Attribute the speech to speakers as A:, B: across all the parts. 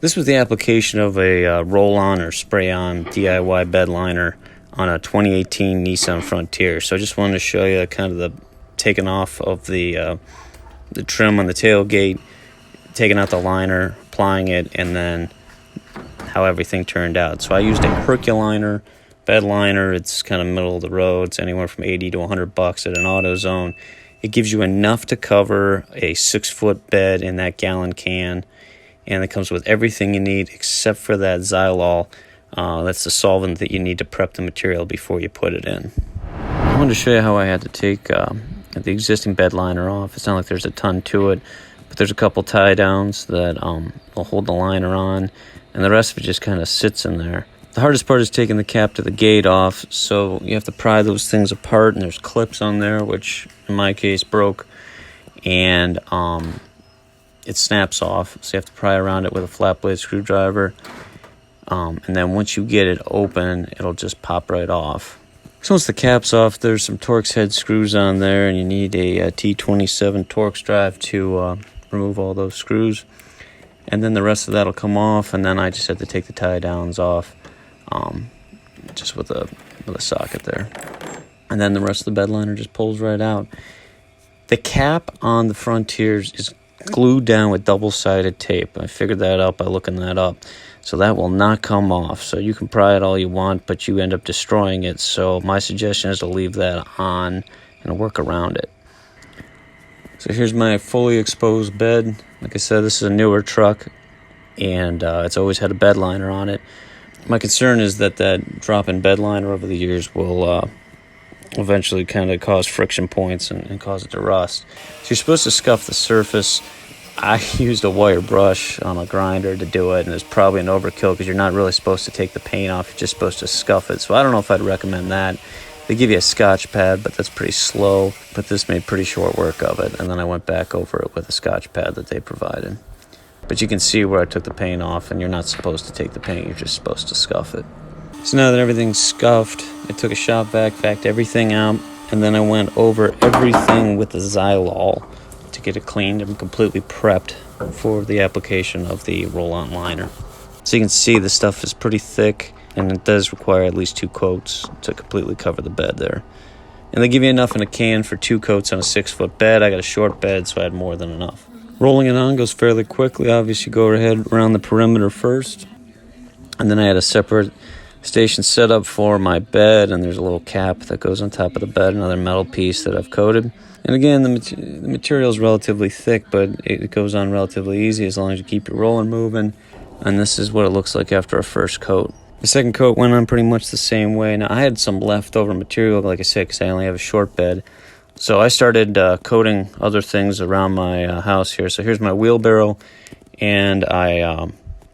A: This was the application of a roll-on or spray-on DIY bed liner on a 2018 Nissan Frontier. So I just wanted to show you kind of the taking off of the trim on the tailgate, taking out the liner, applying it, and then how everything turned out. So I used a Herculiner bed liner. It's kind of middle of the road. It's anywhere from $80 to $100 at an AutoZone. It gives you enough to cover a 6-foot bed in that gallon can, and it comes with everything you need except for that xylol. That's the solvent that you need to prep the material before you put it in. I wanted to show you how I had to take the existing bed liner off. It's not like there's a ton to it, but there's a couple tie downs that will hold the liner on, and the rest of it just kind of sits in there. The hardest part is taking the cap to the gate off, so you have to pry those things apart, and there's clips on there, which in my case broke, and it snaps off, so you have to pry around it with a flat blade screwdriver, and then once you get it open, it'll just pop right off. So once the cap's off, there's some Torx head screws on there, and you need a T27 Torx drive to remove all those screws, and then the rest of that will come off, and then I just had to take the tie downs off, just with a socket there, and then the rest of the bed liner just pulls right out. The cap on the Frontiers is glued down with double-sided tape. I figured that out by looking that up. So that will not come off. So you can pry it all you want, but you end up destroying it. So my suggestion is to leave that on and work around it. So here's my fully exposed bed. Like I said, this is a newer truck, and it's always had a bed liner on it. My concern is that drop in bed liner over the years will eventually kind of cause friction points and cause it to rust. So you're supposed to scuff the surface. I used a wire brush on a grinder to do it, and it's probably an overkill because you're not really supposed to take the paint off. You're just supposed to scuff it. So I don't know if I'd recommend that. They give you a Scotch pad, but that's pretty slow. But this made pretty short work of it, and then I went back over it with a Scotch pad that they provided. But you can see where I took the paint off, and you're not supposed to take the paint. You're just supposed to scuff it. So now that everything's scuffed, I took a shop vac, vacuumed everything out, and then I went over everything with the xylol to get it cleaned and completely prepped for the application of the roll-on liner. So you can see the stuff is pretty thick, and it does require at least 2 coats to completely cover the bed there. And they give you enough in a can for 2 coats on a 6-foot bed. I got a short bed, so I had more than enough. Rolling it on goes fairly quickly. Obviously, go ahead around the perimeter first, and then I had a separate station set up for my bed, and there's a little cap that goes on top of the bed, another metal piece that I've coated. And again, the material is relatively thick, but it goes on relatively easy as long as you keep your roller moving. And this is what it looks like after a first coat. The second coat went on pretty much the same way. Now, I had some leftover material, like I said, because I only have a short bed. So I started coating other things around my house here. So here's my wheelbarrow, and I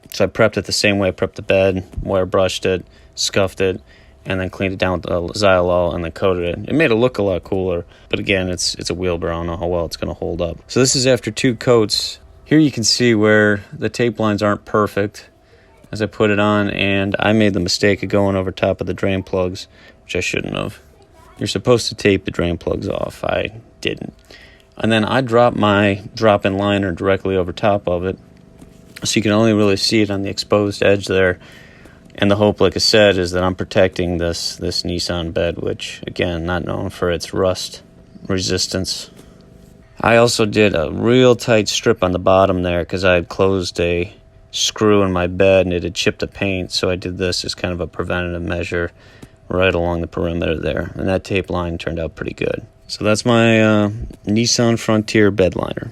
A: prepped it the same way I prepped the bed, wire brushed it, scuffed it, and then cleaned it down with the xylol and then coated it. It made it look a lot cooler, but again, it's a wheelbarrow. I don't know how well it's going to hold up. So this is after 2 coats. Here you can see where the tape lines aren't perfect as I put it on, and I made the mistake of going over top of the drain plugs, which I shouldn't have. You're supposed to tape the drain plugs off. I didn't. And then I dropped my drop-in liner directly over top of it, so you can only really see it on the exposed edge there. And the hope, like I said, is that I'm protecting this Nissan bed, which, again, not known for its rust resistance. I also did a real tight strip on the bottom there because I had closed a screw in my bed and it had chipped the paint, so I did this as kind of a preventative measure right along the perimeter there. And that tape line turned out pretty good. So that's my Nissan Frontier bed liner.